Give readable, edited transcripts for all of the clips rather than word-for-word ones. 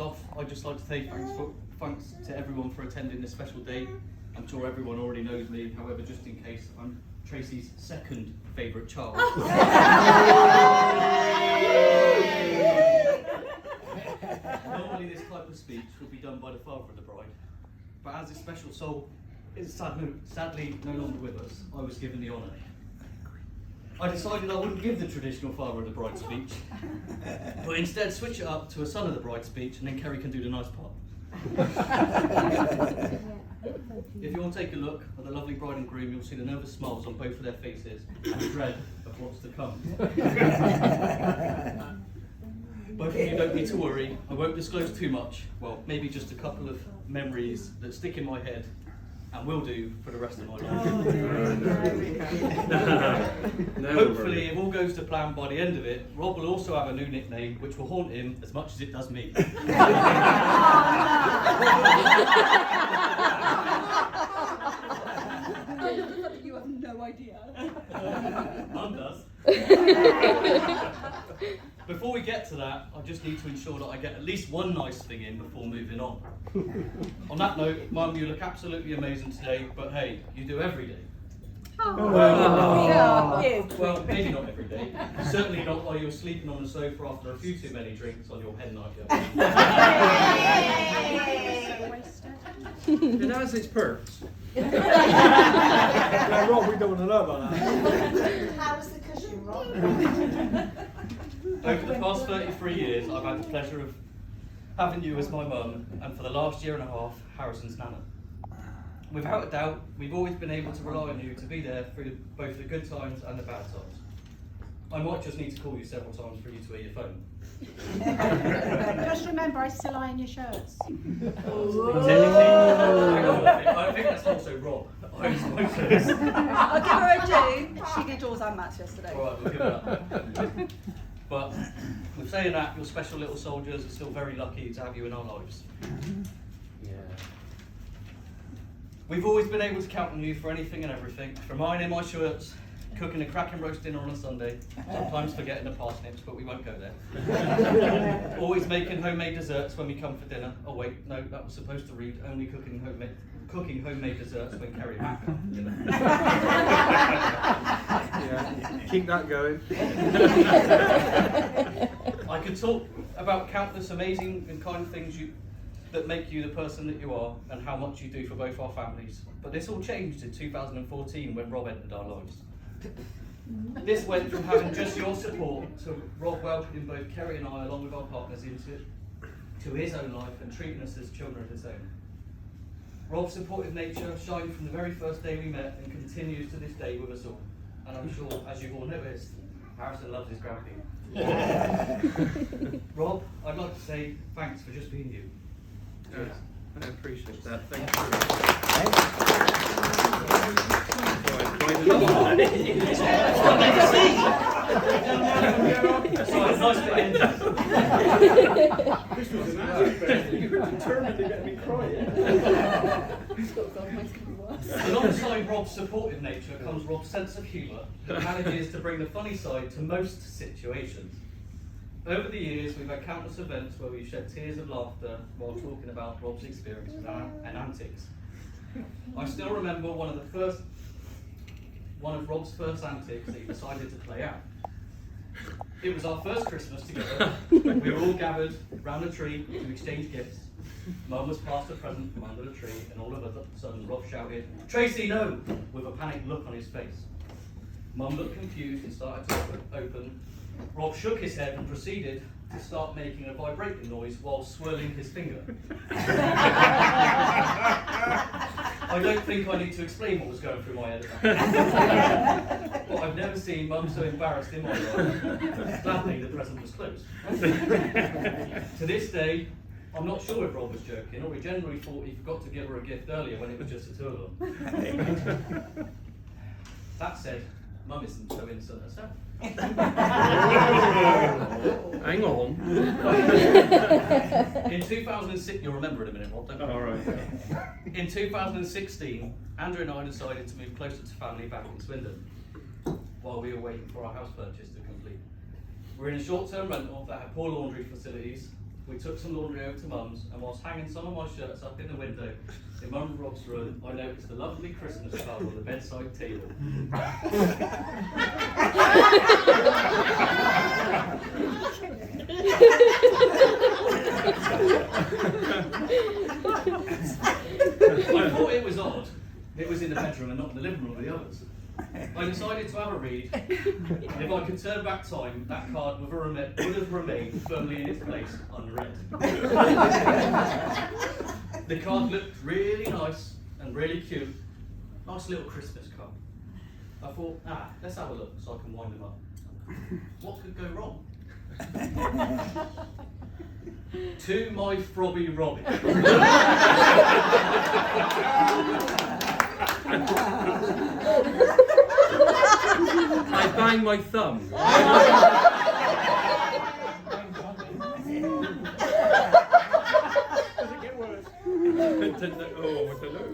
Off, I'd just like to say thanks to everyone for attending this special day. I'm sure everyone already knows me, however, just in case, I'm Tracy's second favourite child. Normally this type of speech would be done by the father of the bride, but as this special soul is sadly no longer with us, I was given the honour. I decided I wouldn't give the traditional father of the bride speech, but instead switch it up to a son of the bride speech, and then Kerry can do the nice part. If you all take a look at the lovely bride and groom, you'll see the nervous smiles on both of their faces and the dread of what's to come. Both of you don't need to worry, I won't disclose too much, well, maybe just a couple of memories that stick in my head and will do for the rest of my life. Hopefully, if all goes to plan by the end of it, Rob will also have a new nickname which will haunt him as much as it does me. You have no idea. Mum does. Before we get to that, I just need to ensure that I get at least one nice thing in before moving on. On that note, Mum, you look absolutely amazing today, but hey, you do every day. Well, maybe not every day. Certainly not while you were sleeping on the sofa after a few too many drinks on your hen night. It has its perks. Yeah, Rob, we don't want to know about that. How was the cushion, Rob? Over the past 33 years, I've had the pleasure of having you as my mum, and for the last year and a half, Harrison's nana. Without a doubt, we've always been able to rely on you to be there through both the good times and the bad times. I might just need to call you several times for you to hear your phone. Just remember, I still iron your shirts. I think that's also Rob. I'll give her a do. She did yours and Matt's yesterday. Alright, we'll give it up. But with saying that, your special little soldiers are still very lucky to have you in our lives. Yeah. We've always been able to count on you for anything and everything, from ironing my shirts, cooking a cracking roast dinner on a Sunday, sometimes forgetting the parsnips, but we won't go there. Always making homemade desserts when we come for dinner. Oh wait, no, that was supposed to read only cooking homemade desserts when Kerry back for dinner. Yeah, keep that going. I could talk about countless amazing and kind things that make you the person that you are and how much you do for both our families. But this all changed in 2014 when Rob entered our lives. This went from having just your support to Rob welcoming both Kerry and I along with our partners into his own life and treating us as children of his own. Rob's supportive nature shined from the very first day we met and continues to this day with us all. And I'm sure, as you've all noticed, Harrison loves his grumpy. Rob, I'd like to say thanks for just being you. Cheers. I appreciate that. Thank you. This was an aspect. You were determined to get me crying. Alongside Rob's supportive nature comes Rob's sense of humour that manages to bring the funny side to most situations. Over the years, we've had countless events where we've shed tears of laughter while talking about Rob's experiences and antics. I still remember one of Rob's first antics that he decided to play out. It was our first Christmas together. We were all gathered round a tree to exchange gifts. Mum was passed a present from under the tree, and all of a sudden Rob shouted, "Tracy, no!" with a panicked look on his face. Mum looked confused and started to open. Rob shook his head and proceeded to start making a vibrating noise while swirling his finger. I don't think I need to explain what was going through my head at that time. But I've never seen Mum so embarrassed in my life. Gladly, the present was closed. To this day, I'm not sure if Rob was joking, or he generally thought he forgot to give her a gift earlier when it was just the two of them. That said, Mum isn't so innocent herself. Hang on. In 2006, you'll remember in a minute, Rob, don't you? All right. In 2016, Andrew and I decided to move closer to family back in Swindon while we were waiting for our house purchase to complete. We're in a short-term rental that had poor laundry facilities, we took some laundry over to Mum's, and whilst hanging some of my shirts up in the window in Mum and Rob's room, I noticed a lovely Christmas card on the bedside table. I thought it was odd. It was in the bedroom and not in the living room with the others. I decided to have a read, and if I could turn back time, that card would have remained firmly in its place, unread. The card looked really nice and really cute. Nice little Christmas card. I thought, let's have a look so I can wind them up. What could go wrong? To my Frobby Robbie. I bang my thumb. Does it get worse? Oh, I don't know.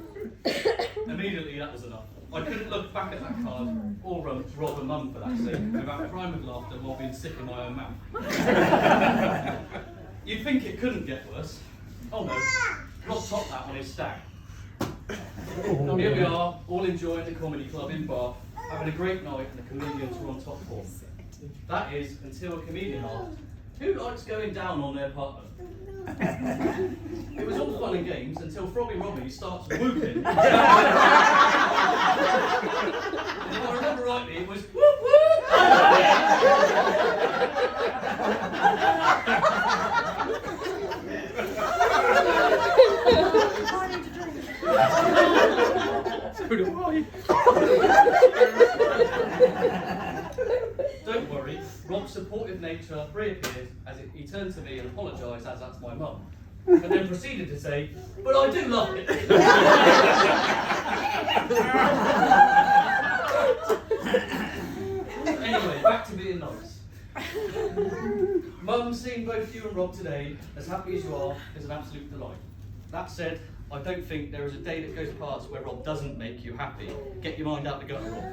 Immediately, that was enough. I couldn't look back at that card or Rob and Mum for that scene without crying with laughter while being sick in my own mouth. You'd think it couldn't get worse. Oh no, Rob topped that on his stag. Here we are, all enjoying the comedy club in Bath, having a great night, and the comedians were on top form. That is, until a comedian asked, who likes going down on their partner? It was all fun and games until Frobby Robbie starts whooping. And if I remember rightly, it was whoop So do I. Don't worry, Rob's supportive nature reappeared as he turned to me and apologised as that's my mum. And then proceeded to say, but I do love it. Anyway, back to being nice. Mum, seeing both you and Rob today, as happy as you are, is an absolute delight. That said, I don't think there is a day that goes past where Rob doesn't make you happy. Get your mind out the gutter, Rob.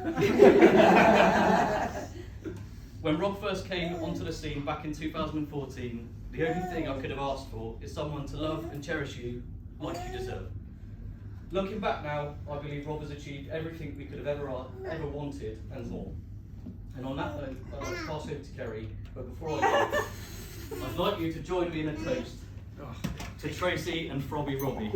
When Rob first came onto the scene back in 2014, the only thing I could have asked for is someone to love and cherish you like you deserve. Looking back now, I believe Rob has achieved everything we could have ever wanted and more. And on that note, I'd like to pass over to Kerry, but before I go, I'd like you to join me in a toast to Tracy and Frobby Robbie.